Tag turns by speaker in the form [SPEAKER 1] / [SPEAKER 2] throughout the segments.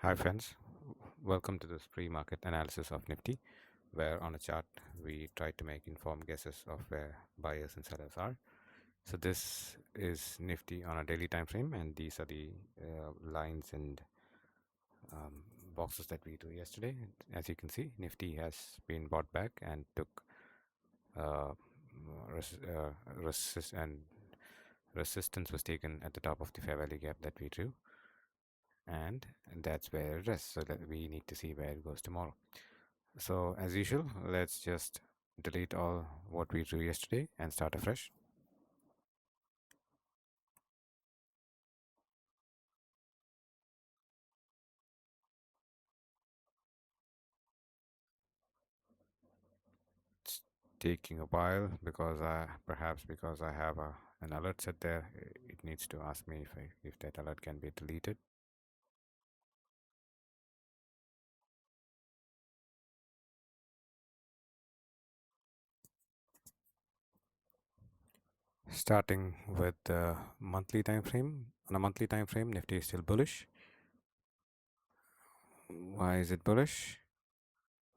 [SPEAKER 1] Hi friends, welcome to this pre-market analysis of Nifty, where on a chart we try to make informed guesses of where buyers and sellers are. So this is Nifty on a daily time frame, and these are the lines and um, boxes that we drew yesterday. As you can see, Nifty has been bought back and took uh, and resistance was taken at the top of the fair value gap that we drew, and that's where it is. So that we need to see where it goes tomorrow. So as usual, let's just delete all what we drew yesterday and start afresh. It's taking a while because because I have an alert set there. It needs to ask me if that alert can be deleted. Starting with the monthly time frame. On a monthly time frame, Nifty is still bullish. Why is it bullish?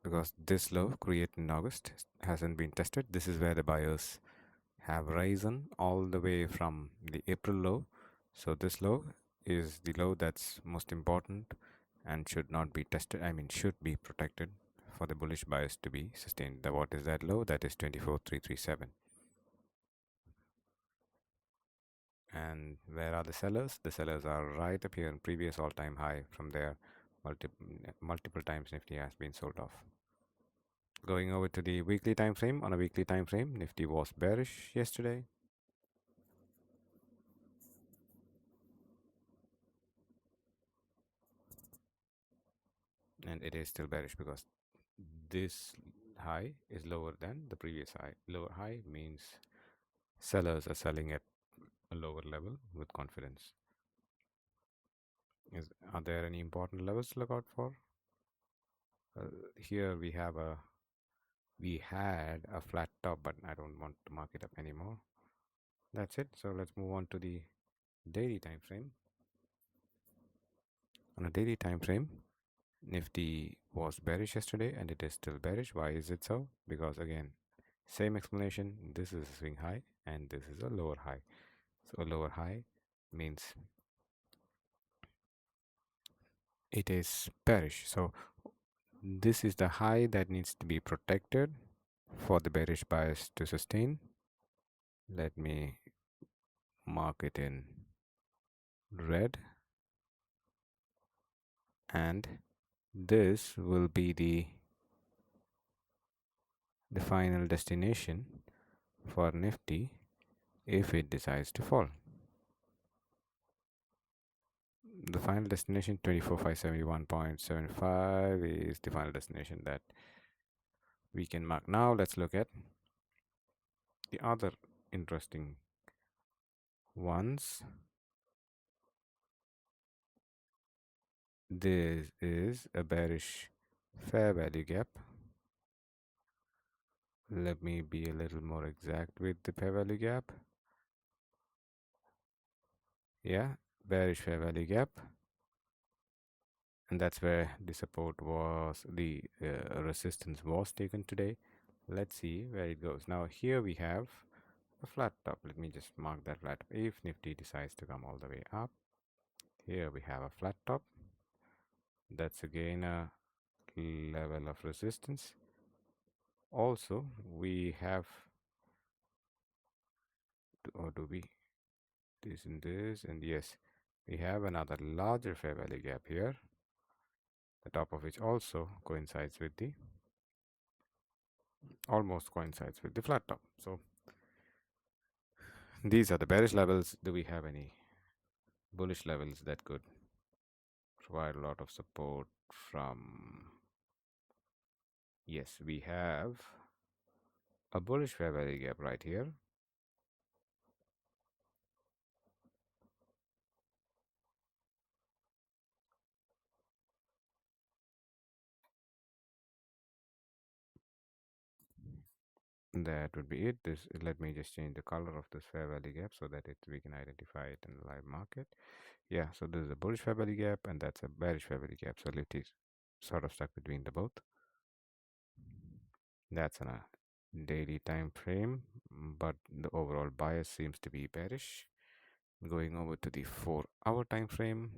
[SPEAKER 1] Because this low created in August hasn't been tested. This is where the buyers have risen all the way from the April low. So this low is the low that's most important and should not be tested. I mean, should be protected for the bullish bias to be sustained. What is that low? That is 24,337. And where are the sellers? The sellers are right up here in previous all-time high. From there, multiple times Nifty has been sold off. Going over to the weekly time frame. On a weekly time frame, Nifty was bearish yesterday. And it is still bearish because this high is lower than the previous high. Lower high means sellers are selling at a lower level with confidence. Are there any important levels to look out for? Here we had a flat top, but I don't want to mark it up anymore. That's it. So let's move on to the daily time frame. On a daily time frame, Nifty was bearish yesterday and it is still bearish. Why is it so? Because again, same explanation. This is a swing high and this is a lower high. So a lower high means it is bearish. So this is the high that needs to be protected for the bearish bias to sustain. Let me mark it in red, and this will be the final destination for Nifty if it decides to fall. The final destination 24,571.75 is the final destination that we can mark. Now let's look at the other interesting ones. This is a bearish fair value gap. Let me be a little more exact with the fair value gap. Yeah, bearish fair value gap. And that's where the support was, the resistance was taken today. Let's see where it goes. Now here we have a flat top. Let me just mark that flat top. If Nifty decides to come all the way up, here we have a flat top. That's again a level of resistance. Also, we have, or do we, this and this, and yes, we have another larger fair value gap here, the top of which also coincides with the, almost coincides with the flat top. So these are the bearish levels. Do we have any bullish levels that could provide a lot of support from? Yes, we have a bullish fair value gap right here. That would be it. Let me just change the color of this fair value gap so that we can identify it in the live market. Yeah, so this is a bullish fair value gap and that's a bearish fair value gap. So Nifty is sort of stuck between the both. That's on a daily time frame, but the overall bias seems to be bearish. Going over to the 4-hour time frame.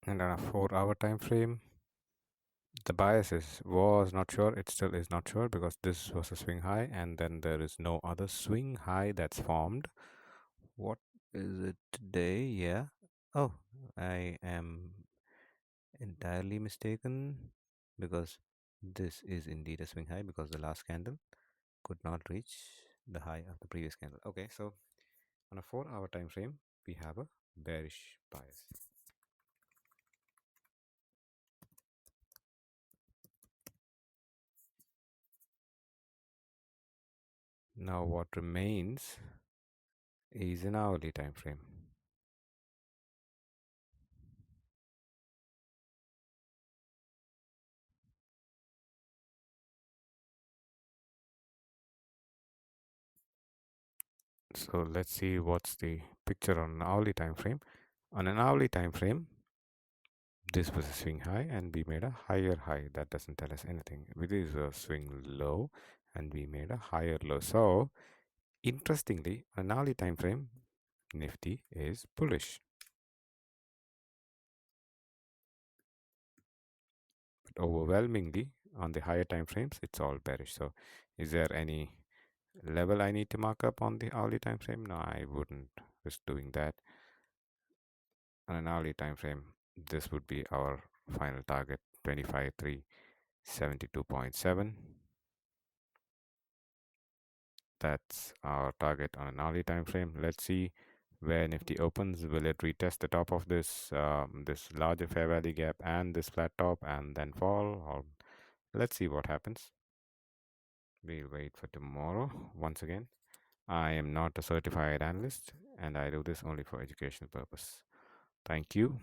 [SPEAKER 1] And on a 4-hour time frame, the bias was not sure. It still is not sure because this was a swing high and then there is no other swing high that's formed. What is it today? Yeah. Oh, I am entirely mistaken because this is indeed a swing high because the last candle could not reach the high of the previous candle. Okay, so on a 4-hour time frame, we have a bearish bias. Now what remains is an hourly time frame. So let's see what's the picture on an hourly time frame. On an hourly time frame, this was a swing high and we made a higher high. That doesn't tell us anything. It is a swing low and we made a higher low. So interestingly, on an hourly time frame, Nifty is bullish. But overwhelmingly on the higher time frames, it's all bearish. So is there any level I need to mark up on the hourly time frame? No, I wouldn't risk doing that. On an hourly time frame, this would be our final target, 25,372.7. That's our target on an hourly time frame. Let's see where Nifty opens. Will it retest the top of this this larger fair value gap and this flat top and then fall? Or let's see what happens. We'll wait for tomorrow. Once again, I am not a certified analyst and I do this only for educational purpose. Thank you.